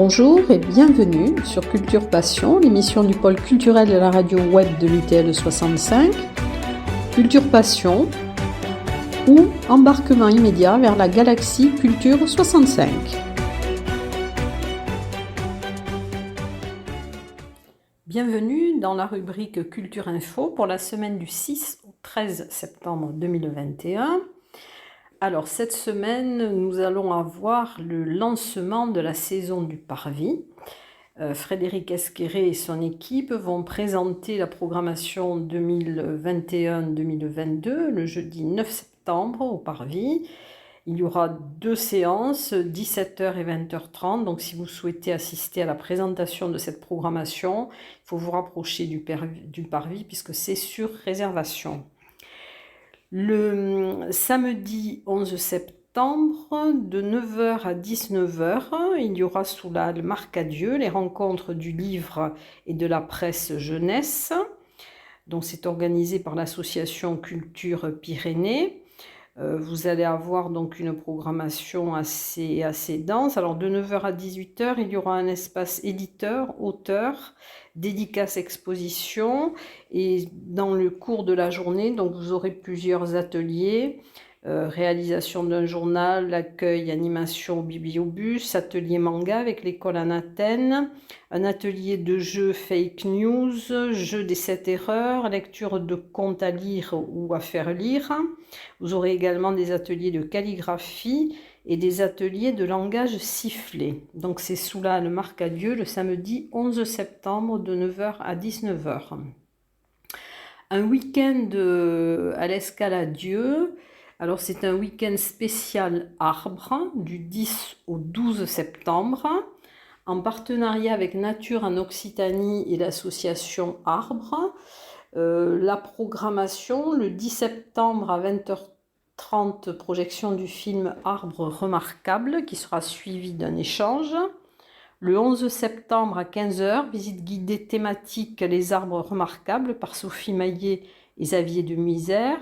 Bonjour et bienvenue sur Culture Passion, l'émission du pôle culturel de la radio web de l'UTL 65. Culture Passion ou embarquement immédiat vers la galaxie Culture 65. Bienvenue dans la rubrique Culture Info pour la semaine du 6 au 13 septembre 2021. Alors cette semaine, nous allons avoir le lancement de la saison du Parvis. Frédéric Esqueré et son équipe vont présenter la programmation 2021-2022 le jeudi 9 septembre au Parvis. Il y aura 2 séances, 17h et 20h30. Donc si vous souhaitez assister à la présentation de cette programmation, il faut vous rapprocher du Parvis puisque c'est sur réservation. Le samedi 11 septembre, de 9h à 19h, il y aura sous la halle Marcadieu les rencontres du livre et de la presse jeunesse. Donc c'est organisé par l'association Culture Pyrénées. Vous allez avoir donc une programmation assez dense. Alors de 9h à 18h, il y aura un espace éditeur, auteur, dédicace exposition, et dans le cours de la journée, donc vous aurez plusieurs ateliers, réalisation d'un journal, accueil, animation au bibliobus, atelier manga avec l'école Anathènes, un atelier de jeu fake news, jeu des 7 erreurs, lecture de contes à lire ou à faire lire. Vous aurez également des ateliers de calligraphie et des ateliers de langage sifflé. Donc c'est sous la halle Marcadieu le samedi 11 septembre de 9h à 19h. Un week-end à l'Escaladieu. Alors c'est un week-end spécial arbre du 10 au 12 septembre en partenariat avec Nature en Occitanie et l'association Arbre. La programmation, le 10 septembre à 20h30, projection du film Arbre remarquable qui sera suivi d'un échange. Le 11 septembre à 15h, visite guidée thématique Les arbres remarquables par Sophie Maillet et Xavier de Misère.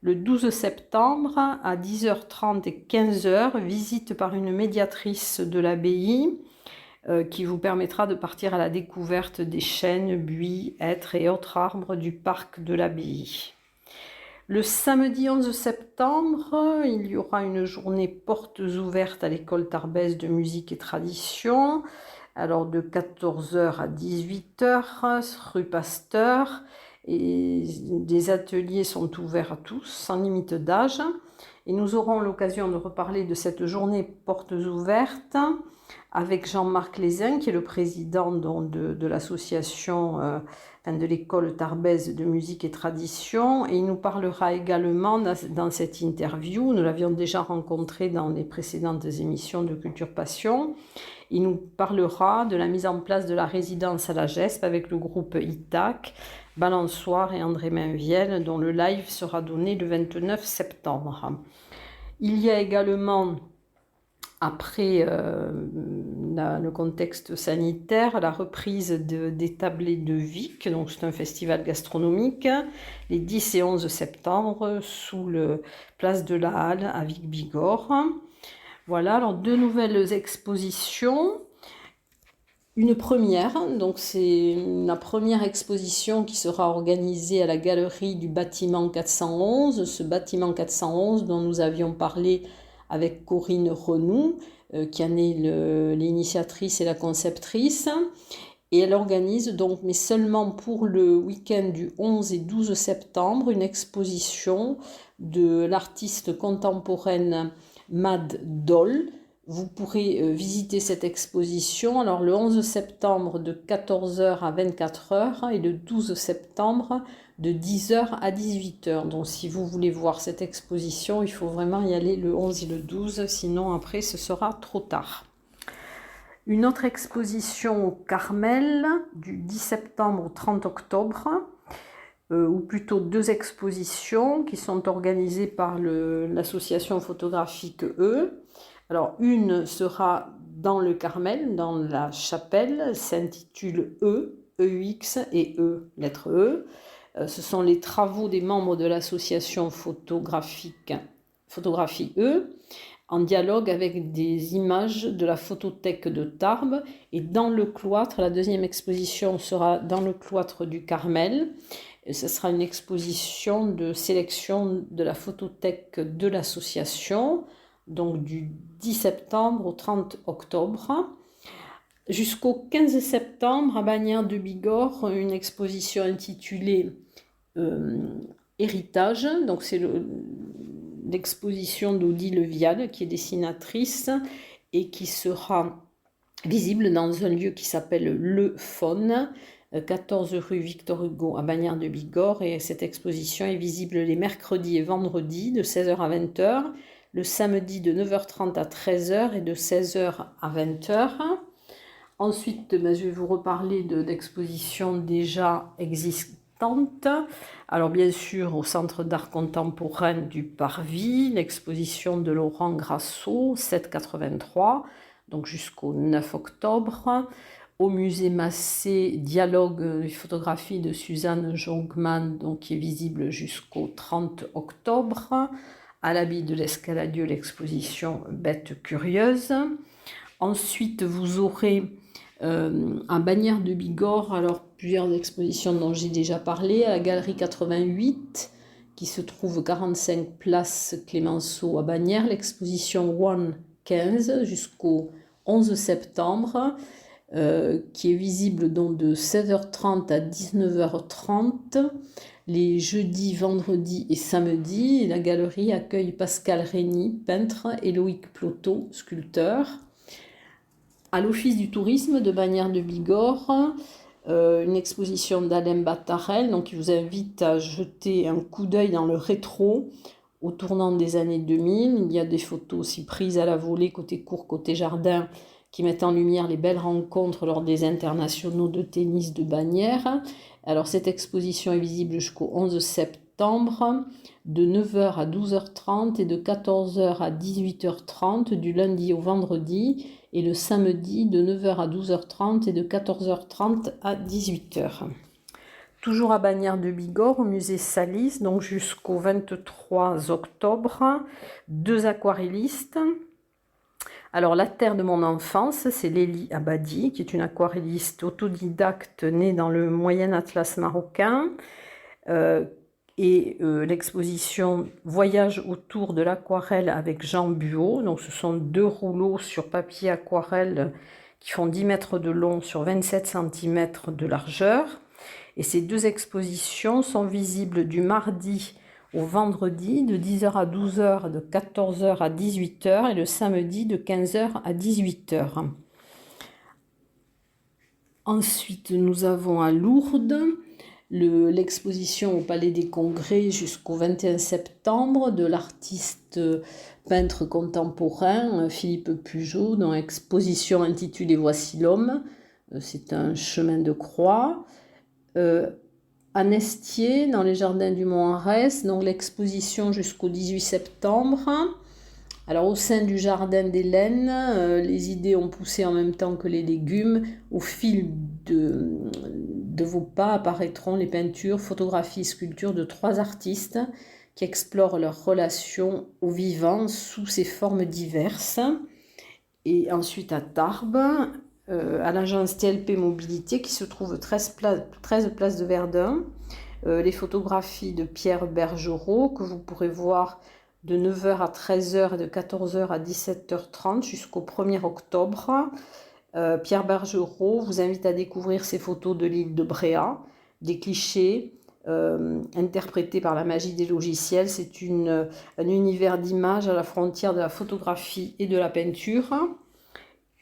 Le 12 septembre à 10h30 et 15h, visite par une médiatrice de l'abbaye qui vous permettra de partir à la découverte des chênes, buis, hêtres et autres arbres du parc de l'abbaye. Le samedi 11 septembre, il y aura une journée portes ouvertes à l'école Tarbès de musique et tradition. Alors de 14h à 18h, rue Pasteur. Et des ateliers sont ouverts à tous, sans limite d'âge. Et nous aurons l'occasion de reparler de cette journée portes ouvertes avec Jean-Marc Lézin, qui est le président de l'association de l'école Tarbès de musique et tradition. Et il nous parlera également dans cette interview, nous l'avions déjà rencontré dans les précédentes émissions de Culture Passion, il nous parlera de la mise en place de la résidence à la GESP avec le groupe ITAC, Balançoire et André Mainviel, dont le live sera donné le 29 septembre. Il y a également, après le contexte sanitaire, la reprise des tablés de Vic, donc c'est un festival gastronomique, les 10 et 11 septembre, sous le place de la Halle à Vic-Bigorre. Voilà, alors 2 nouvelles expositions. Une première, donc c'est la première exposition qui sera organisée à la galerie du bâtiment 411, ce bâtiment 411 dont nous avions parlé avec Corinne Renoux, qui en est l'initiatrice et la conceptrice. Et elle organise donc, mais seulement pour le week-end du 11 et 12 septembre, une exposition de l'artiste contemporaine Mad Doll. Vous pourrez visiter cette exposition alors le 11 septembre de 14h à 24h et le 12 septembre de 10h à 18h. Donc si vous voulez voir cette exposition, il faut vraiment y aller le 11 et le 12, sinon après ce sera trop tard. Une autre exposition au Carmel du 10 septembre au 30 octobre, ou plutôt 2 expositions qui sont organisées par l'association photographique E. Alors, une sera dans le Carmel, dans la chapelle, s'intitule EUX et E, lettre E. Ce sont les travaux des membres de l'association Photographie E. en dialogue avec des images de la photothèque de Tarbes. Et dans le cloître, la deuxième exposition sera dans le cloître du Carmel. Ce sera une exposition de sélection de la photothèque de l'association, donc du 10 septembre au 30 octobre. Jusqu'au 15 septembre, à Bagnères de Bigorre, une exposition intitulée Héritage. Donc c'est l'exposition d'Odile Vial, qui est dessinatrice et qui sera visible dans un lieu qui s'appelle Le Faune, 14 rue Victor Hugo à Bagnères de Bigorre. Et cette exposition est visible les mercredis et vendredis de 16h à 20h, le samedi de 9h30 à 13h et de 16h à 20h. Ensuite, je vais vous reparler d'expositions déjà existantes. Alors bien sûr, au Centre d'art contemporain du Parvis, l'exposition de Laurent Grasso, 783, donc jusqu'au 9 octobre. Au musée Massé, dialogue et photographie de Suzanne Jonkman, donc qui est visible jusqu'au 30 octobre. À l'abbaye de l'Escaladieu, l'exposition Bêtes curieuses. Ensuite, vous aurez à Bagnères de Bigorre, alors plusieurs expositions dont j'ai déjà parlé, à la galerie 88, qui se trouve 45 place Clémenceau à Bagnères, l'exposition One 15 jusqu'au 11 septembre, qui est visible donc de 16h30 à 19h30, les jeudis, vendredis et samedis. Et la galerie accueille Pascal Régny, peintre, et Loïc Plotot, sculpteur. À l'Office du tourisme de Bagnères de Bigorre, une exposition d'Alain Batarel, donc qui vous invite à jeter un coup d'œil dans le rétro au tournant des années 2000. Il y a des photos aussi prises à la volée, côté cour, côté jardin, qui mettent en lumière les belles rencontres lors des internationaux de tennis de Bagnères. Alors cette exposition est visible jusqu'au 11 septembre, de 9h à 12h30 et de 14h à 18h30, du lundi au vendredi, et le samedi de 9h à 12h30 et de 14h30 à 18h. Toujours à Bagnères de Bigorre, au musée Salis, donc jusqu'au 23 octobre, 2 aquarellistes. Alors, la terre de mon enfance, c'est Lélie Abadi, qui est une aquarelliste autodidacte née dans le Moyen Atlas marocain. L'exposition Voyage autour de l'aquarelle avec Jean Buot. Donc, ce sont 2 rouleaux sur papier aquarelle qui font 10 mètres de long sur 27 cm de largeur. Et ces 2 expositions sont visibles du mardi au vendredi de 10h à 12h, de 14h à 18h et le samedi de 15h à 18h. Ensuite, nous avons à Lourdes l'exposition au Palais des Congrès jusqu'au 21 septembre de l'artiste peintre contemporain Philippe Pugeot, dans l'exposition intitulée Voici l'homme. C'est un chemin de croix. À Nestier, dans les jardins du Mont-Arès, donc l'exposition jusqu'au 18 septembre. Alors au sein du jardin d'Hélène, les idées ont poussé en même temps que les légumes. Au fil de vos pas apparaîtront les peintures, photographies et sculptures de 3 artistes qui explorent leur relation au vivant sous ses formes diverses. Et ensuite à Tarbes, à l'agence TLP Mobilité qui se trouve 13 place de Verdun, les photographies de Pierre Bergerot que vous pourrez voir de 9h à 13h et de 14h à 17h30 jusqu'au 1er octobre. Pierre Bergerot vous invite à découvrir ses photos de l'île de Bréa, des clichés interprétés par la magie des logiciels. C'est un univers d'images à la frontière de la photographie et de la peinture.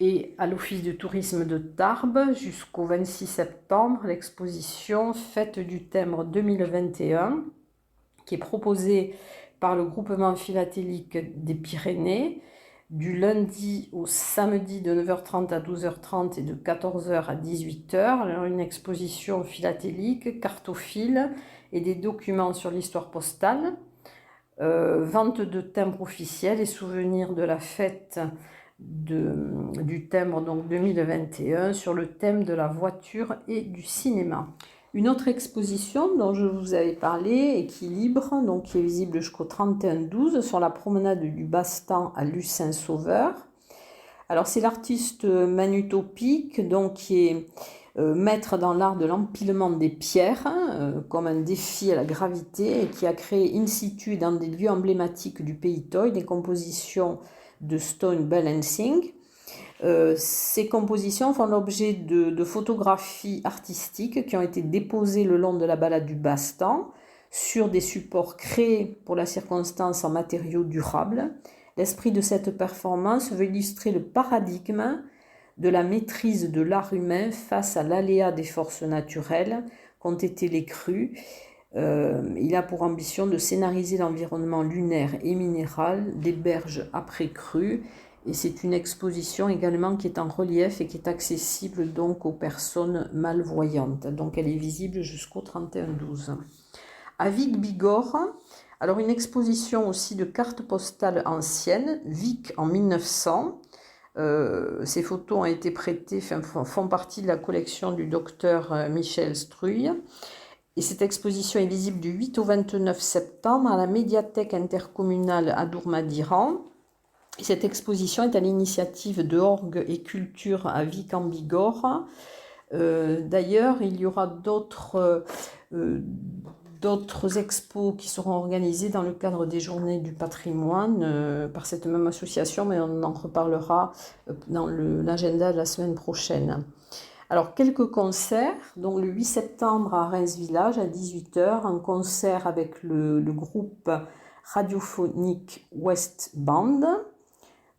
Et à l'Office du tourisme de Tarbes, jusqu'au 26 septembre, l'exposition Fête du Timbre 2021, qui est proposée par le groupement philatélique des Pyrénées, du lundi au samedi de 9h30 à 12h30 et de 14h à 18h. Alors, une exposition philatélique, cartophiles et des documents sur l'histoire postale, vente de timbres officiels et souvenirs de la fête du timbre donc 2021 sur le thème de la voiture et du cinéma. Une autre exposition dont je vous avais parlé, Équilibre, donc qui est visible jusqu'au 31-12 sur la promenade du Bastan à Lucin-Sauveur. Alors c'est l'artiste Manu Topic, donc qui est maître dans l'art de l'empilement des pierres, comme un défi à la gravité, et qui a créé in situ dans des lieux emblématiques du pays Toy des compositions de stone balancing. Ces compositions font l'objet de photographies artistiques qui ont été déposées le long de la balade du Bastan sur des supports créés pour la circonstance en matériaux durables. L'esprit de cette performance veut illustrer le paradigme de la maîtrise de l'art humain face à l'aléa des forces naturelles qu'ont été les crues. Il a pour ambition de scénariser l'environnement lunaire et minéral des berges après crues. Et c'est une exposition également qui est en relief et qui est accessible donc aux personnes malvoyantes. Donc elle est visible jusqu'au 31-12. À Vic-Bigorre, alors une exposition aussi de cartes postales anciennes, Vic en 1900. Ces photos ont été prêtées, font partie de la collection du docteur Michel Struy. Et cette exposition est visible du 8 au 29 septembre à la médiathèque intercommunale à Dourmadiran. Cette exposition est à l'initiative de Orgue et Culture à Vic-en-Bigorre. D'ailleurs, il y aura d'autres expos qui seront organisées dans le cadre des Journées du patrimoine par cette même association, mais on en reparlera dans l'agenda de la semaine prochaine. Alors, quelques concerts. Donc, le 8 septembre à Reims Village à 18h, un concert avec le groupe radiophonique West Band.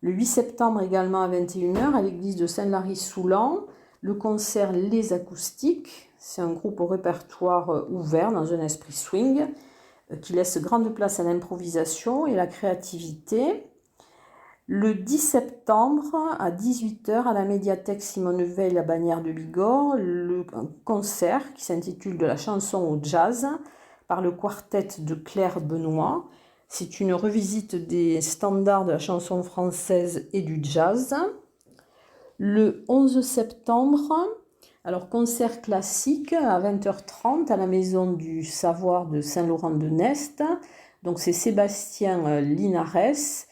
Le 8 septembre également à 21h à l'église de Saint-Lary-Soulan, le concert Les Acoustiques. C'est un groupe au répertoire ouvert dans un esprit swing qui laisse grande place à l'improvisation et la créativité. Le 10 septembre à 18h à la médiathèque Simone Veil à Bagnères de Bigorre, le concert qui s'intitule De la chanson au jazz par le quartet de Claire Benoît. C'est une revisite des standards de la chanson française et du jazz. Le 11 septembre, alors concert classique à 20h30 à la Maison du Savoir de Saint-Laurent-de-Nest. Donc c'est Sébastien Linares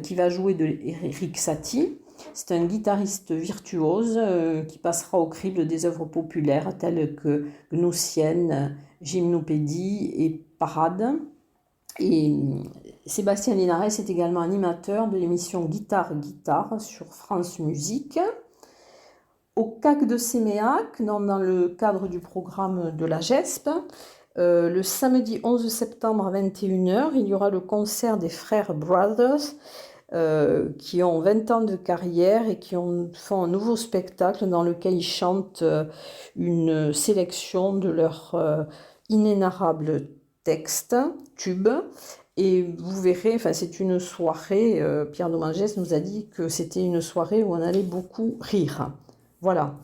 qui va jouer de Eric Satie. C'est un guitariste virtuose qui passera au crible des œuvres populaires telles que Gnossienne, Gymnopédie et Parade. Et Sébastien Linares est également animateur de l'émission Guitare sur France Musique. Au CAC de Séméac, dans le cadre du programme de la GESP, le samedi 11 septembre à 21h, il y aura le concert des frères Brothers qui ont 20 ans de carrière et qui font un nouveau spectacle dans lequel ils chantent une sélection de leurs inénarrables textes, tubes. Et vous verrez, c'est une soirée, Pierre Domingès nous a dit que c'était une soirée où on allait beaucoup rire. Voilà.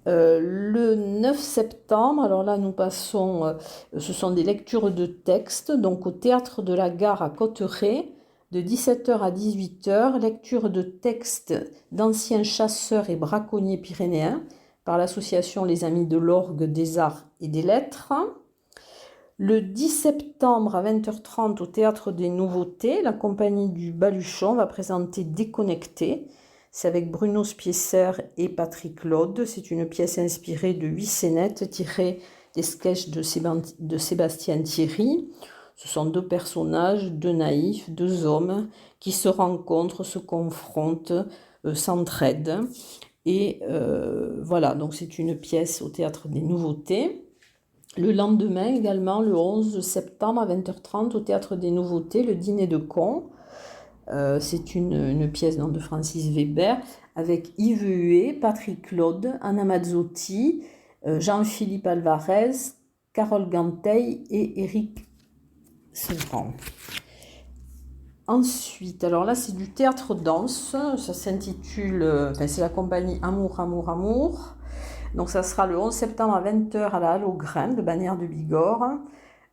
Le 9 septembre, alors là nous passons, ce sont des lectures de textes, donc au Théâtre de la Gare à Cotteret, de 17h à 18h, lecture de textes d'anciens chasseurs et braconniers pyrénéens par l'association Les Amis de l'Orgue, des Arts et des Lettres. Le 10 septembre à 20h30 au Théâtre des Nouveautés, la compagnie du Baluchon va présenter Déconnecté. C'est avec Bruno Spiesser et Patrick Claude. C'est une pièce inspirée de 8 scénettes tirées des sketchs de Sébastien Thierry. Ce sont deux personnages, deux naïfs, deux hommes qui se rencontrent, se confrontent, s'entraident. Et voilà, donc c'est une pièce au Théâtre des Nouveautés. Le lendemain également, le 11 septembre à 20h30 au Théâtre des Nouveautés, le Dîner de cons. C'est une pièce de Francis Weber avec Yves Huet, Patrick Claude, Anna Mazzotti, Jean-Philippe Alvarez, Carole Ganteil et Éric Sevran. Ensuite, alors là c'est du théâtre danse, ça s'intitule, c'est la compagnie Amour, Amour, Amour. Donc ça sera le 11 septembre à 20h à la Halle aux Grains de Bagnères de Bigorre.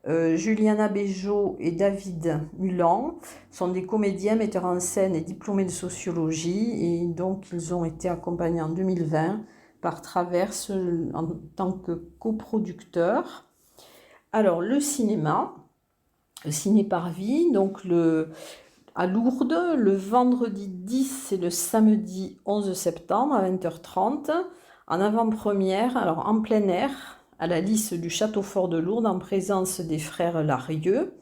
Juliana Béjot et David Mulan sont des comédiens, metteurs en scène et diplômés de sociologie, et donc ils ont été accompagnés en 2020 par Traverse en tant que coproducteur. Alors, le cinéma, le ciné-parvis, donc à Lourdes, le vendredi 10 et le samedi 11 septembre à 20h30, en avant-première, alors en plein air, à la Lys du Château Fort de Lourdes, en présence des frères Larieux.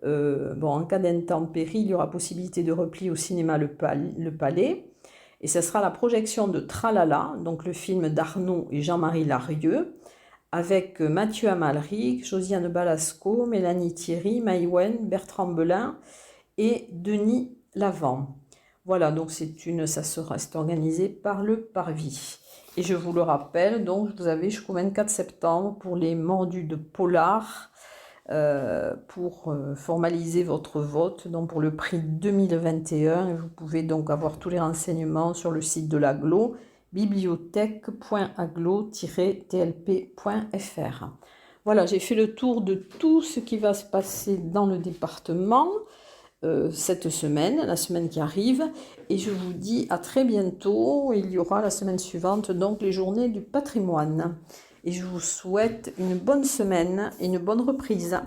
En cas d'intempérie, il y aura possibilité de repli au cinéma Le Palais. Et ce sera la projection de Tralala, donc le film d'Arnaud et Jean-Marie Larieux, avec Mathieu Amalric, Josiane Balasco, Mélanie Thierry, Maïwen, Bertrand Belin et Denis Lavant. Voilà, donc c'est organisé par le Parvis. Et je vous le rappelle, donc vous avez jusqu'au 24 septembre pour les Mordus de Polar, pour formaliser votre vote, donc pour le prix 2021. Et vous pouvez donc avoir tous les renseignements sur le site de l'Aglo, bibliothèque.aglo-tlp.fr. Voilà, j'ai fait le tour de tout ce qui va se passer dans le département cette semaine, la semaine qui arrive, et je vous dis à très bientôt. Il y aura la semaine suivante donc les journées du patrimoine, et je vous souhaite une bonne semaine et une bonne reprise.